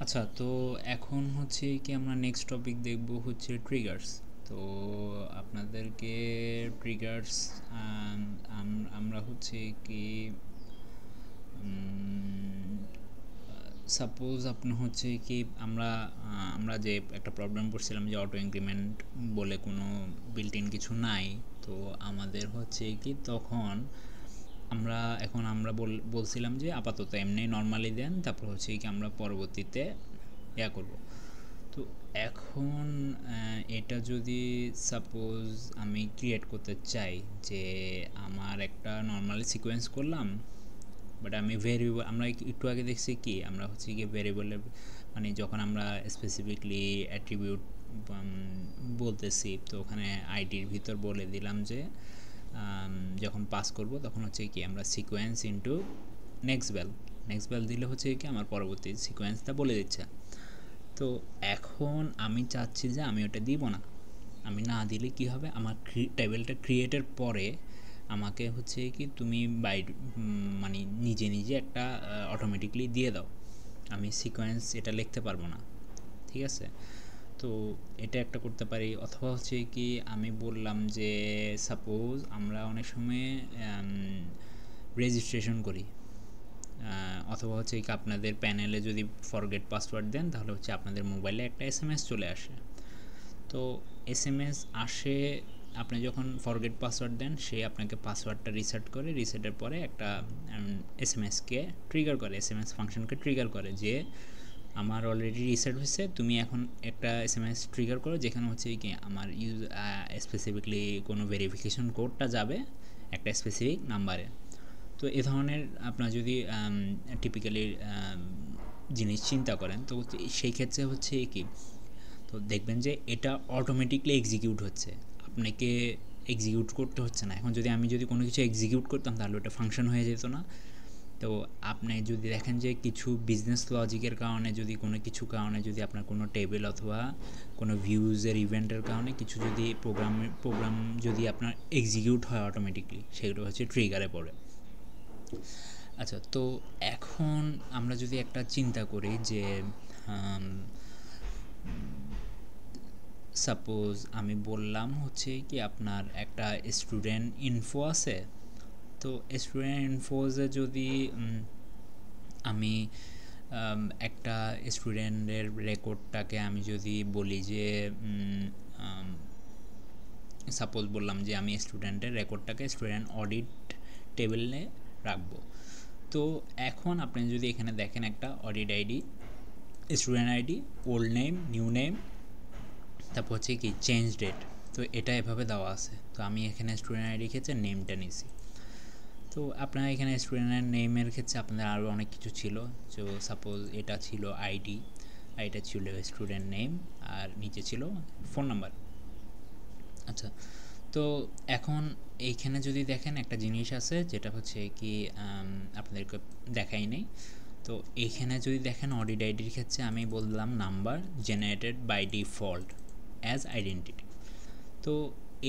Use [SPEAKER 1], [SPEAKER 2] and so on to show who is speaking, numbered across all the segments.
[SPEAKER 1] আচ্ছা, তো এখন হচ্ছে কি আমরা নেক্সট টপিক দেখব হচ্ছে ট্রিগার্স। তো আপনাদেরকে ট্রিগার্স আমরা হচ্ছে কি সাপোজ আপনি হচ্ছে কি আমরা যে একটা প্রবলেম করছিলাম যে অটো ইনক্রিমেন্ট বলে কোনো বিল্ট ইন কিছু নাই। তো আমাদের হচ্ছে কি তখন বলছিলাম যে আপাতত এমনি নর্মালি দেন, তারপর হচ্ছে কি আমরা পরবর্তীতে করব। তো এখন এটা যদি সাপোজ আমি ক্রিয়েট করতে চাই যে আমার একটা নর্মালি সিকোয়েন্স করলাম, বাট আমি ভেরিয়েবল আমরা একটু আগে দেখছি কি আমরা হচ্ছে গিয়ে ভেরিয়েবলের মানে যখন আমরা স্পেসিফিকলি অ্যাট্রিবিউট বলতেছি, তো ওখানে আইডির ভিতর বলে দিলাম যে যখন পাস করব তখন হচ্ছে কি আমরা সিকোয়েন্স ইনটু নেক্সট ভ্যাল দিলে হচ্ছে কি আমার পরবর্তী সিকোয়েন্সটা বলে দিচ্ছে। তো এখন আমি চাচ্ছি যে আমি ওটা দিব না। আমি না দিলে কি হবে, আমার টেবিলটা ক্রিয়েটের পরে আমাকে হচ্ছে কি তুমি মানে নিজে নিজে একটা অটোমেটিকলি দিয়ে দাও, আমি সিকোয়েন্স এটা লিখতে পারবো না। ঠিক আছে, তো এটা একটা করতে পারি। অথবা হচ্ছে কি আমি বললাম যে সাপোজ আমরা অনেক সময় রেজিস্ট্রেশন করি, অথবা হচ্ছে কি আপনাদের প্যানেলে যদি ফরগেট পাসওয়ার্ড দেন তাহলে হচ্ছে আপনাদের মোবাইলে একটা এসএমএস চলে আসে। তো এসএমএস আসে, আপনি যখন ফরগেট পাসওয়ার্ড দেন সে আপনাকে পাসওয়ার্ডটা রিসেট করে, রিসেটের পরে একটা এসএমএসকে ট্রিগার করে, এসএমএস ফাংশনকে ট্রিগার করে যে আমার অলরেডি রিসেট হয়েছে, তুমি এখন একটা এসএমএস ট্রিগার করো যেখানে হচ্ছে কি আমার স্পেসিফিকলি কোনো ভেরিফিকেশন কোডটা যাবে একটা স্পেসিফিক নাম্বারে। তো এ ধরনের আপনার যদি টিপিক্যালি জিনিস চিন্তা করেন, তো সেই ক্ষেত্রে হচ্ছে কি, তো দেখবেন যে এটা অটোমেটিকলি এক্সিকিউট হচ্ছে, আপনাকে এক্সিকিউট করতে হচ্ছে না। এখন যদি কোনো কিছু এক্সিকিউট করতাম তাহলে ওটা ফাংশন হয়ে যেত না। তো আপনি যদি দেখেন যে কিছু বিজনেস লজিকের কারণে যদি কোনো কিছু কারণে যদি আপনার কোনো টেবিল অথবা কোনো ভিউজের ইভেন্টের কারণে কিছু যদি প্রোগ্রাম যদি আপনার এক্সিকিউট হয় অটোমেটিকলি, সেগুলো হচ্ছে ট্রিগারে পড়ে। আচ্ছা, তো এখন আমরা যদি একটা চিন্তা করি যে সাপোজ আমি বললাম হচ্ছে কি আপনার একটা স্টুডেন্ট ইনফো আছে। তো স্টুডেন্ট ইনফোজে যদি আমি একটা স্টুডেন্টের রেকর্ডটাকে আমি যদি বলি যে সাপোজ বললাম যে আমি স্টুডেন্টের রেকর্ডটাকে স্টুডেন্ট অডিট টেবিলে রাখবো। তো এখন আপনি যদি এখানে দেখেন একটা audit ID, student ID, old name, new name, তারপর হচ্ছে কি চেঞ্জ ডেট। তো এটা এভাবে দেওয়া আছে। তো আমি এখানে স্টুডেন্ট আইডি ক্ষেত্রে নেমটা নিয়েছি। তো আপনারা এখানে স্টুডেন্টের নেমের ক্ষেত্রে আপনাদের আরও অনেক কিছু ছিল। তো সাপোজ এটা ছিল আইডি, আর এটা ছিল স্টুডেন্ট নেম, আর নিচে ছিল ফোন নাম্বার। আচ্ছা, তো এখন এইখানে যদি দেখেন একটা জিনিস আছে যেটা হচ্ছে কি আপনাদেরকে দেখাই নেই। তো এইখানে যদি দেখেন অডিট আইডির ক্ষেত্রে আমি বললাম number generated by default as identity. তো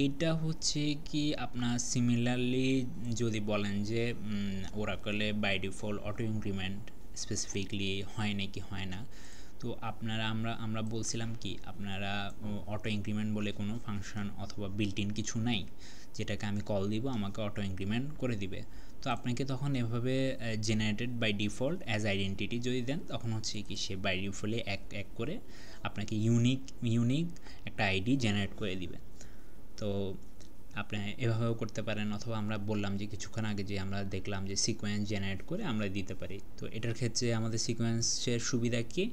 [SPEAKER 1] এইটা হচ্ছে কি আপনার সিমিলারলি যদি বলেন যে ওরাকলে by default auto increment specifically হয় নাকি হয় না। তো আমরা বলছিলাম কি আপনারা অটো ইনক্রিমেন্ট বলে কোনো ফাংশন অথবা বিল্ট ইন কিছু নাই যেটাকে আমি কল দিব আমাকে অটো ইনক্রিমেন্ট করে দিবে। তো আপনাকে তখন এভাবে generated by default as identity যদি দেন তখন হচ্ছে কি সে বাই ডিফল্টে এক এক করে আপনাকে ইউনিক একটা আইডি জেনারেট করে দিবে। তো আপনি এভাবেও করতে পারেন, অথবা আমরা বললাম যে কিছুক্ষণ আগে যে আমরা দেখলাম যে সিকোয়েন্স জেনারেট করে আমরা দিতে পারি। তো এটার ক্ষেত্রে আমাদের সিকোয়েন্সের সুবিধা কি,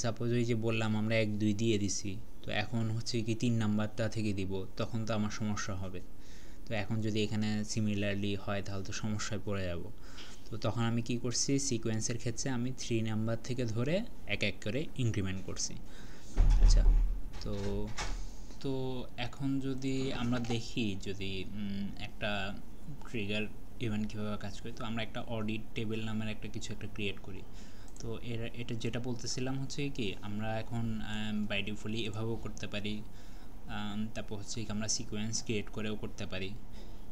[SPEAKER 1] সাপোজ ওই যে বললাম আমরা 1 2 দিয়ে দিছি, তো এখন হচ্ছে কি 3 নাম্বারটা থেকে দিব, তখন তো আমার সমস্যা হবে। তো এখন যদি এখানে সিমিলারলি হয় তাহলে তো সমস্যায় পড়ে যাব। তো তখন আমি কি করছি, সিকোয়েন্সের ক্ষেত্রে আমি 3 নাম্বার থেকে ধরে এক এক করে ইনক্রিমেন্ট করছি। আচ্ছা, তো তো এখন যদি আমরা দেখি যদি একটা ট্রিগার ইভেন্ট কীভাবে কাজ করে, তো আমরা একটা অডিট টেবিল নামের একটা কিছু একটা ক্রিয়েট করি। তো এটা যেটা বলতেছিলাম হচ্ছে কি আমরা এখন বাই ডিফল্টলি এভাবেও করতে পারি, তারপর হচ্ছে কি আমরা সিকোয়েন্স ক্রিয়েট করেও করতে পারি।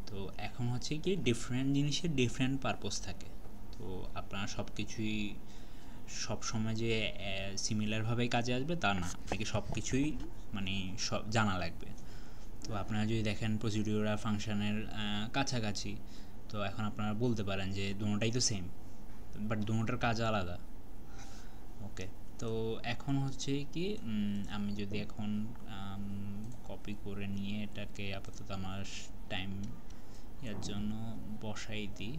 [SPEAKER 1] তো এখন হচ্ছে কি ডিফারেন্ট জিনিসের ডিফারেন্ট পারপোজ থাকে। তো আপনারা সব সময় যে সিমিলারভাবে কাজে আসবে তা না, আপনাকে সব কিছুই মানে সব জানা লাগবে। তো আপনারা যদি দেখেন প্রসিডিউর আর ফাংশনের কাছাকাছি, তো এখন আপনারা বলতে পারেন যে দুটোটাই তো সেম, বাট দুটোটার কাজ আলাদা। ওকে, তো এখন হচ্ছে কি আমি যদি এখন কপি করে নিয়ে এটাকে আপাতত আমার টাইম এর জন্য বসাই দিই।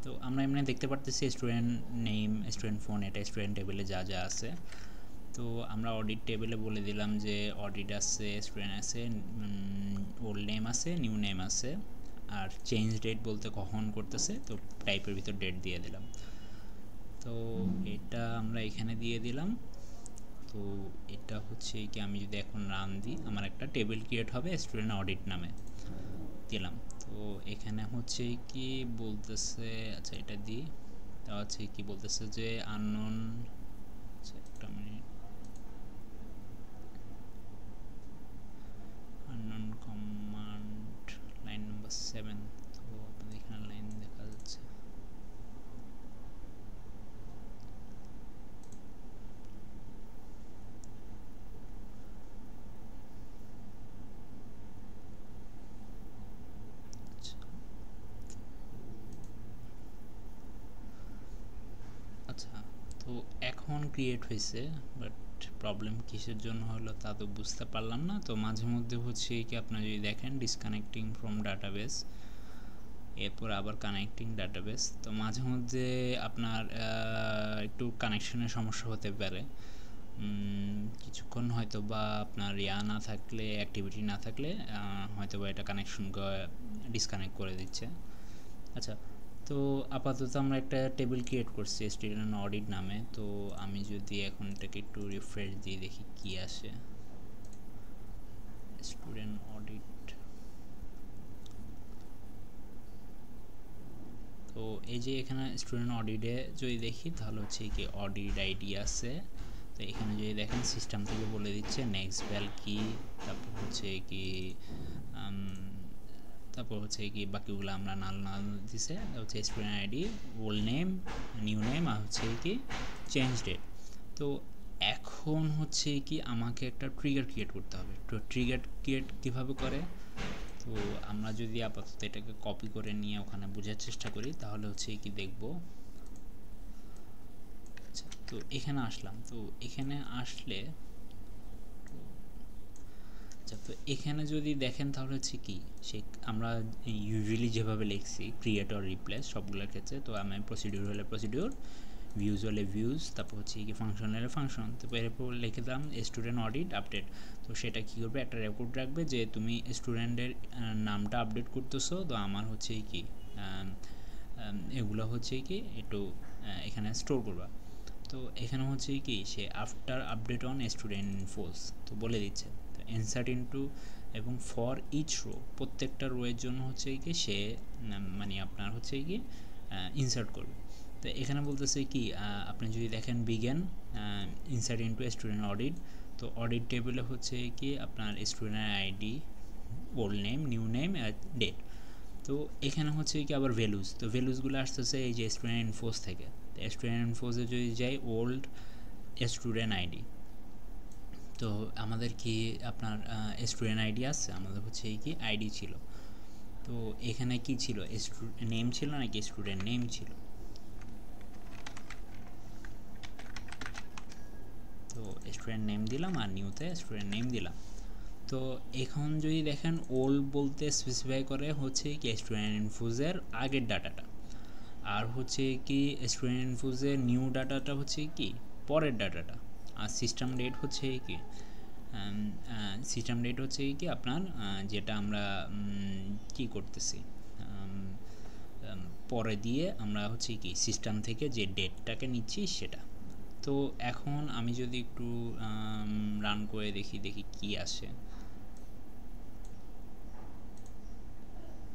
[SPEAKER 1] তো আমরা এমনি দেখতে পারতেছি স্টুডেন্ট নেম, স্টুডেন্ট ফোন, এটা স্টুডেন্ট টেবিলে যা যা আছে। তো আমরা অডিট টেবিলে বলে দিলাম যে অডিট আছে, স্টুডেন্ট আছে, ওল্ড নেম আছে, নিউ নেম আছে, আর চেঞ্জ ডেট বলতে কখন করতেছে, তো টাইপের ভিতর ডেট দিয়ে দিলাম। তো এটা আমরা এখানে দিয়ে দিলাম। তো এটা হচ্ছে কি আমি যদি এখন রান দিই, আমার একটা টেবিল ক্রিয়েট হবে স্টুডেন্ট অডিট নামে, দিলাম। তো এখানে হচ্ছে কি বলতেছে, আচ্ছা এটা দিই, তা হচ্ছে কি বলতেছে যে আননোন, একটা minute, unknown command line number 7। তো আপনাদের এখানে লাইন দেখা যাচ্ছে। আচ্ছা, তো এখন ক্রিয়েট হয়েছে, বাট প্রবলেম কিসের জন্য হলো তা তো বুঝতে পারলাম না। তো মাঝে মধ্যে হচ্ছে কি আপনারা যদি দেখেন ডিসকানেক্টিং ফ্রম ডাটাবেস, এরপর আবার কানেক্টিং ডাটাবেস, তো মাঝে মধ্যে আপনার একটু কানেকশনের সমস্যা হতে পারে। কিছুক্ষণ হয়তো বা আপনার না থাকলে, অ্যাক্টিভিটি না থাকলে হয়তো বা এটা কানেকশন ডিসকানেক্ট করে দিচ্ছে। আচ্ছা, তো আপাতত আমরা একটা টেবিল ক্রিয়েট করছি স্টুডেন্ট অডিট নামে। তো আমি যদি এখন এটাকে একটু রিফ্রেশ দিয়ে দেখি কি আসে, স্টুডেন্ট অডিট। তো এই যে এখানে স্টুডেন্ট অডিটে যদি দেখি তাহলে হচ্ছে কি অডিট আইডি আছে। তো এখানে যদি দেখেন সিস্টেম থেকে বলে দিচ্ছে নেক্সট ভ্যাল কি, তারপর হচ্ছে কি বাকিগুলো আমরা নাল দিছে, হচ্ছে student ID, old name, new name, আর হচ্ছে কি চেঞ্জ ডেট। তো এখন হচ্ছে কি আমাকে একটা ট্রিগার ক্রিয়েট করতে হবে। তো ট্রিগার ক্রিয়েট কীভাবে করে, তো আমরা যদি আপাতত এটাকে কপি করে নিয়ে ওখানে বোঝার চেষ্টা করি তাহলে হচ্ছে কি দেখব। আচ্ছা, তো এখানে আসলাম। তো এখানে আসলে, আচ্ছা, তো এখানে যদি দেখেন তাহলে হচ্ছে কি সে আমরা ইউজুয়ালি যেভাবে লিখছি ক্রিয়েট অর রিপ্লেস সবগুলোর ক্ষেত্রে, তো আমি প্রসিডিউর হলে প্রসিডিউর, ভিউজ হলে ভিউজ, তারপর হচ্ছে কি ফাংশন হলে ফাংশন, তারপর এরপর লিখে দিলাম স্টুডেন্ট অডিট আপডেট। তো সেটা কী করবে, একটা রেকর্ড রাখবে যে তুমি স্টুডেন্টের নামটা আপডেট করতেছো। তো আমার হচ্ছে কি এগুলো হচ্ছে কি একটু এখানে স্টোর করবা। তো এখানে হচ্ছে কি সে আফটার আপডেট অন স্টুডেন্ট ইনফোস তো বলে দিচ্ছে। তো ইনসার্ট ইনটু এবং ফর ইচ রো, প্রত্যেকটা রোয়ের জন্য হচ্ছে কি সে মানে আপনার হচ্ছে কি ইনসার্ট করবে। তো এখানে বলতেছে কি আপনি যদি দেখেন begin insert into student audit, তো অডিট টেবিলে হচ্ছে কি আপনার student ID, old name, new name, date. তো এখানে হচ্ছে কি আবার ভ্যালুজ, তো ভ্যালুজগুলো আসতেছে এই যে স্টুডেন্ট ইনফোস থেকে। তো স্টুডেন্ট ইনফোসে যদি যাই ওল্ড স্টুডেন্ট আইডি, তো আমাদের কি আপনার স্টুডেন্ট আইডি আছে, আমাদের হচ্ছে কি আইডি ছিল। তো এখানে কি ছিল, নেম ছিল নাকি স্টুডেন্ট নেম ছিল। তো স্টুডেন্ট নেম দিলাম আর নিউতে স্টুডেন্ট নেম দিলাম। তো এখন যদি দেখেন ওল্ড বলতে স্পেসিফাই করে হচ্ছে কি স্টুডেন্ট ইনফোজের আগের ডাটাটা, আর হচ্ছে কি স্টুডেন্ট ইনফোজের নিউ ডাটাটা হচ্ছে কি পরের ডাটাটা, আর সিস্টেম ডেট হচ্ছে কি সিস্টেম ডেট হচ্ছে কি আপনার যেটা আমরা কি করতেছি পরে দিয়ে আমরা হচ্ছে কি সিস্টেম থেকে যে ডেটটাকে নিচ্ছি সেটা। তো এখন আমি যদি একটু রান করে দেখি কি আসে।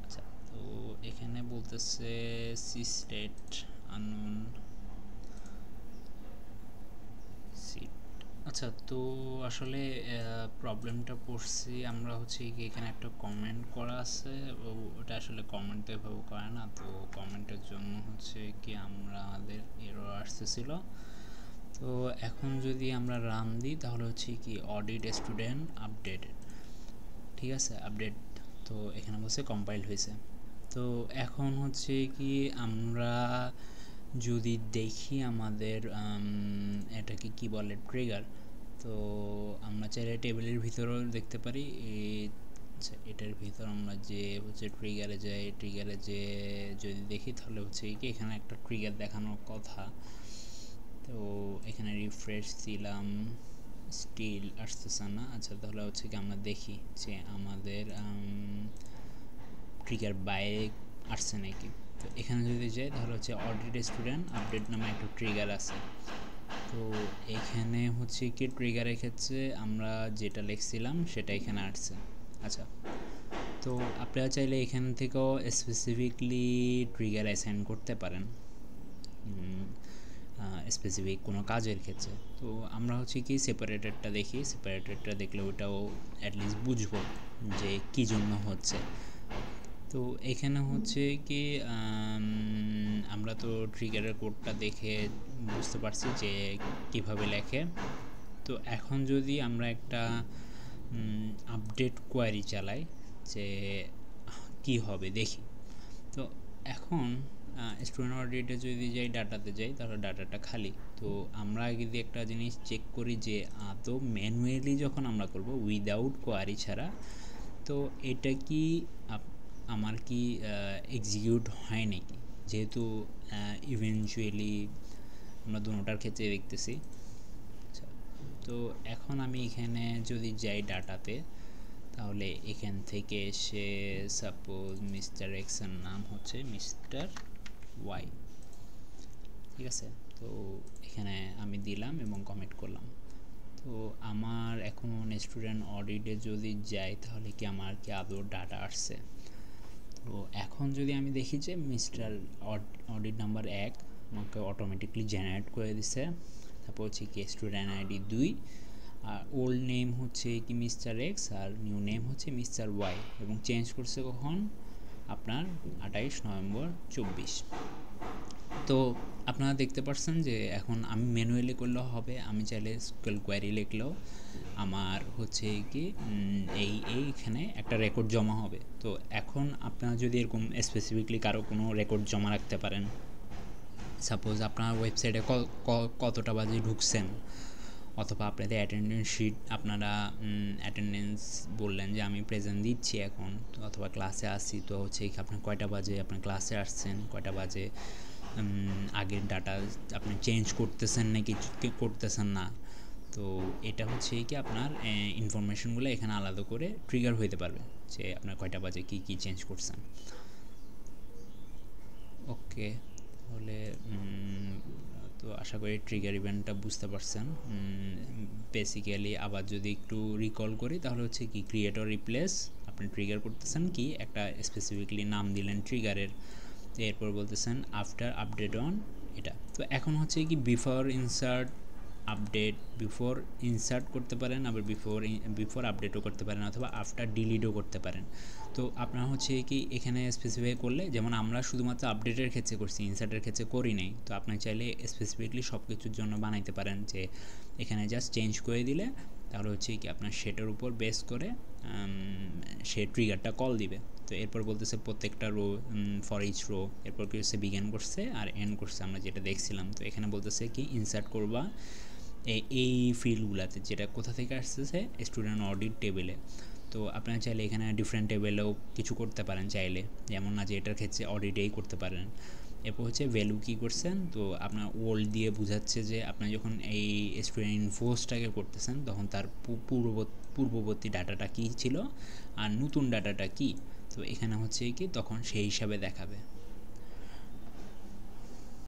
[SPEAKER 1] আচ্ছা, তো এখানে বলতেছে সিস্টেট আননোন সিট। আচ্ছা, তো আসলে প্রবলেমটা পড়ছি আমরা হচ্ছে কি এখানে একটা কমেন্ট করা আছে, ওটা আসলে কমেন্ট তো এভাবে করে না। তো কমেন্টের জন্য হচ্ছে কি আমাদের এরর আসতেছিল। তো এখন যদি আমরা রান দিই তাহলে হচ্ছে কি অডিট স্টুডেন্ট আপডেটেড, ঠিক আছে, আপডেট। তো এখানে বলছে কম্পাইল হয়েছে। তো এখন হচ্ছে কি আমরা যদি দেখি আমাদের এটাকে কি বলে ট্রিগার, তো আমরা চাইলে টেবিলের ভিতরেও দেখতে পারি। এটার ভিতর আমরা যে হচ্ছে ট্রিগারে যাই, ট্রিগারে যে যদি দেখি তাহলে হচ্ছে কি এখানে একটা ট্রিগার দেখানোর কথা। তো এখানে রিফ্রেশ দিলাম, স্টিল আসতেছে না। আচ্ছা, তাহলে হচ্ছে কি আমরা দেখি যে আমাদের ট্রিগার বাইরে আসছে নাকি। তো এখানে যদি যাই তাহলে হচ্ছে অডিট স্টুডেন্ট আপডেট নামে একটা ট্রিগার আছে। তো এখানে হচ্ছে কি ট্রিগারের ক্ষেত্রে আমরা যেটা লিখছিলাম সেটা এখানে আসছে। আচ্ছা, তো আপনারা চাইলে এখান থেকেও স্পেসিফিকলি ট্রিগার অ্যাসাইন করতে পারেন স্পেসিফিক কোনো কাজের ক্ষেত্রে। তো আমরা হচ্ছে কি সেপারেটেডটা দেখি, সেপারেটেডটা দেখলে ওটাও অ্যাটলিস্ট বুঝবো যে কী জন্য হচ্ছে। তো এখানে হচ্ছে কি আমরা তো ট্রিগারের কোডটা দেখে বুঝতে পারছি যে কিভাবে লেখে। তো এখন যদি আমরা একটা আপডেট কোয়ারি চালাই যে কি হবে দেখি। তো এখন স্টুডেন্ট অডিটে যদি যাই, ডাটাতে যাই, তাহলে ডাটাটা খালি। তো আমরা আগে দিয়ে একটা জিনিস চেক করি যে আদৌ ম্যানুয়ালি যখন আমরা করব উইদাউট কোয়ারি ছাড়া, তো এটা কি আমার কি এক্সিকিউট হয় নাকি, যেহেতু ইভেনচুয়ালি আমরা দুটোটার ক্ষেত্রে দেখতেছি। আচ্ছা, তো এখন আমি এখানে যদি যাই ডাটাতে, তাহলে এখান থেকে এসে সাপোজ মিস্টার এক্সের নাম হচ্ছে মিস্টার ওয়াই, ঠিক আছে। তো এখানে আমি দিলাম এবং কমেন্ট করলাম। তো আমার এখন স্টুডেন্ট অডিটে যদি যাই তাহলে কি আমার কি আদৌ ডাটা আসছে। তো এখন যদি আমি দেখি যে মিস্টার অডিট নাম্বার 1 আমাকে অটোমেটিকলি জেনারেট করে দিছে। তারপর হচ্ছে কি স্টুডেন্ট আইডি 2, আর ওল্ড নেম হচ্ছে কি মিস্টার এক্স, আর নিউ নেম হচ্ছে মিস্টার ওয়াই, এবং চেঞ্জ করছে কখন আপনার 28 নভেম্বর 24। তো আপনারা দেখতে পাচ্ছেন যে এখন আমি ম্যানুয়ালি করলেও হবে, আমি চাইলে এসকিউএল কোয়েরি লিখলেও আমার হচ্ছে কি এইখানে একটা রেকর্ড জমা হবে। তো এখন আপনারা যদি এরকম স্পেসিফিকলি কারো কোনো রেকর্ড জমা রাখতে পারেন, সাপোজ আপনার ওয়েবসাইটে কতটা বাজে ঢুকছেন, অথবা আপনাদের অ্যাটেন্ডেন্স শিট, আপনারা অ্যাটেন্ডেন্স বললেন যে আমি প্রেজেন্ট দিচ্ছি এখন, অথবা ক্লাসে আসছি, তো হচ্ছে আপনার কয়টা বাজে আপনার ক্লাসে আসছেন, কয়টা বাজে আগের ডাটা আপনি চেঞ্জ করতেছেন নাকি করতেছেন না। তো এটা হচ্ছে কি আপনার ইনফরমেশনগুলো এখানে আলাদা করে ট্রিগার হইতে পারবে যে আপনার কয়টা বাজে কী কী চেঞ্জ করছেন। ওকে, তাহলে তো আশা করি ট্রিগার ইভেন্টটা বুঝতে পারছেন। বেসিক্যালি আবার যদি একটু রিকল করি তাহলে হচ্ছে কি ক্রিয়েট অর রিপ্লেস, আপনি ট্রিগার করতেছেন কি একটা স্পেসিফিকলি নাম দিলেন ট্রিগারের, এরপর বলতেছেন আফটার আপডেট অন এটা। তো এখন হচ্ছে কি before insert update, before insert করতে পারেন, আবার বিফোর আপডেটও করতে পারেন, অথবা আফটার ডিলিটও করতে পারেন। তো আপনারা হচ্ছে কি এখানে স্পেসিফাই করলে, যেমন আমরা শুধুমাত্র আপডেটের ক্ষেত্রে করছি, ইনসার্টের ক্ষেত্রে করি নাই, তো আপনি চাইলে স্পেসিফিকলি সব কিছুর জন্য বানাইতে পারেন যে এখানে জাস্ট চেঞ্জ করে দিলে তাহলে হচ্ছে কি আপনার সেটার উপর বেস করে সে ট্রিগারটা কল দিবে। তো এরপর বলতেছে প্রত্যেকটা রো ফর ইচ রো, এরপর কি হচ্ছে বিগিন করছে আর এন্ড করছে আমরা যেটা দেখছিলাম। তো এখানে বলতেছে কি ইনসার্ট করবা এই ফিল্ডগুলোতে, যেটা কোথা থেকে আসতেছে স্টুডেন্ট অডিট টেবিলে। তো আপনারা চাইলে এখানে ডিফারেন্ট টেবিলেও কিছু করতে পারেন চাইলে, যেমন না যে এটার ক্ষেত্রে অডিটেই করতে পারেন। এরপর হচ্ছে ভ্যালু কী করছেন, তো আপনার ওল্ড দিয়ে বোঝাচ্ছে যে আপনার যখন এই স্টুডেন্ট ইনফোসটাকে করতেছেন তখন তার পূর্ববর্তী ডাটাটা কী ছিল আর নতুন ডাটাটা কী, তো এখানে হচ্ছে কি তখন সেই হিসাবে দেখাবে।